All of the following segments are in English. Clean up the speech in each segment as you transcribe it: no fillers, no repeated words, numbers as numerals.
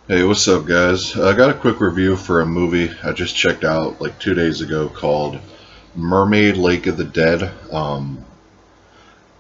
Hey, what's up, guys? I got a quick review for a movie I just checked out like 2 days ago called Mermaid Lake of the Dead,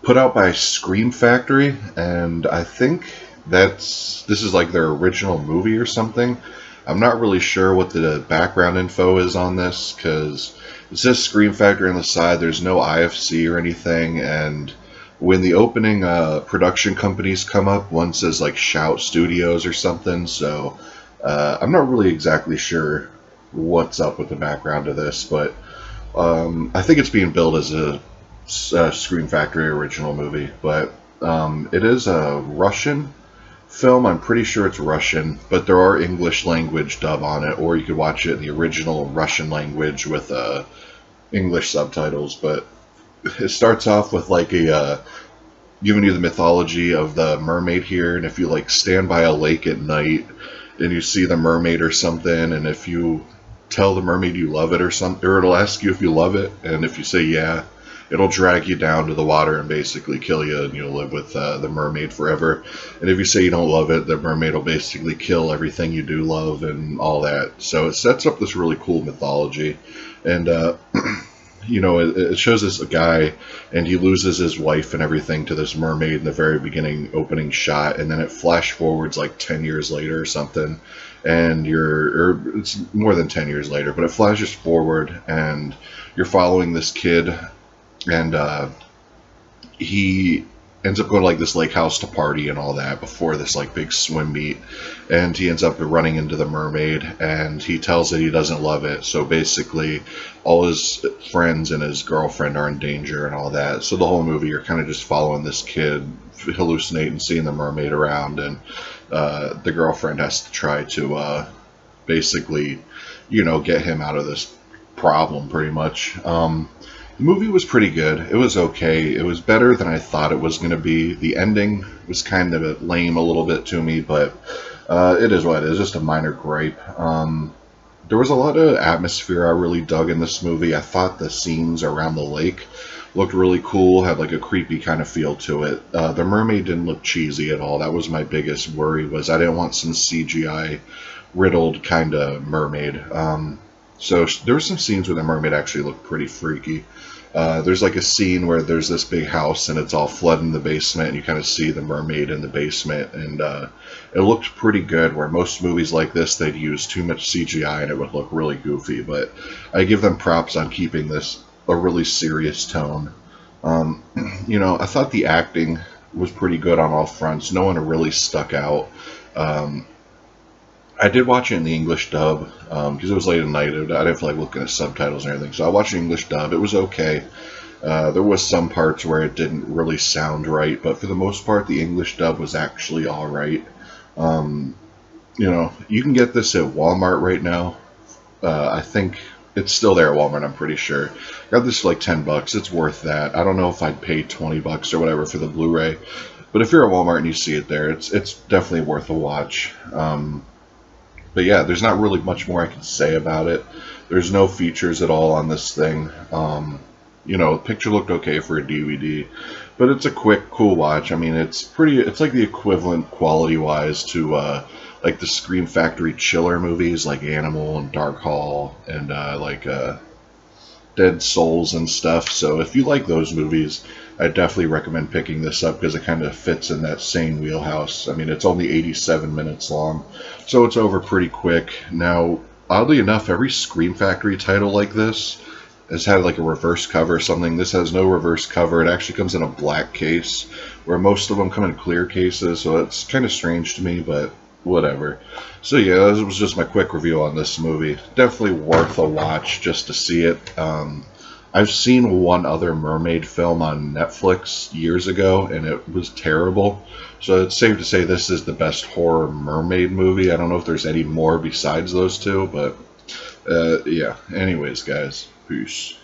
put out by Scream Factory, and I think this is like their original movie or something. I'm not really sure what the background info is on this because it says Scream Factory on the side. There's no IFC or anything, and when the opening production companies come up, one says like Shout Studios or something. So I'm not really exactly sure what's up with the background of this, but I think it's being billed as a Scream Factory original movie, but it is a Russian film. I'm pretty sure it's Russian, but there are English language dub on it, or you could watch it in the original Russian language with English subtitles. But it starts off with like a giving you the mythology of the mermaid here, and if you like stand by a lake at night and you see the mermaid or something, and if you tell the mermaid you love it or something, or it'll ask you if you love it, and if you say yeah, it'll drag you down to the water and basically kill you, and you'll live with the mermaid forever. And if you say you don't love it, the mermaid will basically kill everything you do love and all that. So it sets up this really cool mythology, and it shows this guy, and he loses his wife and everything to this mermaid in the very beginning opening shot, and then it flash forwards like 10 years later or something, and or it's more than 10 years later, but it flashes forward, and you're following this kid, and he ends up going to like this lake house to party and all that before this like big swim meet, and he ends up running into the mermaid, and he tells it he doesn't love it, so basically all his friends and his girlfriend are in danger and all that. So the whole movie you're kind of just following this kid hallucinating, seeing the mermaid around, and the girlfriend has to try to basically get him out of this problem pretty much. The movie was pretty good. It was okay. It was better than I thought it was going to be. The ending was kind of lame a little bit to me, but it is what it is. Just a minor gripe. There was a lot of atmosphere I really dug in this movie. I thought the scenes around the lake looked really cool, had like a creepy kind of feel to it. The mermaid didn't look cheesy at all. That was my biggest worry, was I didn't want some CGI riddled kind of mermaid. So there were some scenes where the mermaid actually looked pretty freaky. There's like a scene where there's this big house and it's all flooded in the basement, and you kind of see the mermaid in the basement, and it looked pretty good, where most movies like this, they'd use too much CGI and it would look really goofy, but I give them props on keeping this a really serious tone. I thought the acting was pretty good on all fronts. No one really stuck out. I did watch it in the English dub because it was late at night. I didn't feel like looking at subtitles and everything, so I watched the English dub. It was okay. There was some parts where it didn't really sound right, but for the most part, the English dub was actually all right. You can get this at Walmart right now. I think it's still there at Walmart. I'm pretty sure. Got this for like $10. It's worth that. I don't know if I'd pay $20 or whatever for the Blu-ray, but if you're at Walmart and you see it there, it's definitely worth a watch. But yeah, there's not really much more I can say about it. There's no features at all on this thing. The picture looked okay for a DVD, but it's a quick, cool watch. I mean, it's like the equivalent quality-wise to like the Scream Factory chiller movies, like Animal and Dark Hall and Dead Souls and stuff. So if you like those movies, I definitely recommend picking this up because it kind of fits in that same wheelhouse. I mean, it's only 87 minutes long, so it's over pretty quick. Now, oddly enough, every Scream Factory title like this has had like a reverse cover or something. This has no reverse cover. It actually comes in a black case, where most of them come in clear cases, so it's kind of strange to me, but whatever. So yeah, this was just my quick review on this movie. Definitely worth a watch just to see it. I've seen one other mermaid film on Netflix years ago, and it was terrible. So it's safe to say this is the best horror mermaid movie. I don't know if there's any more besides those two, but yeah. Anyways, guys, peace.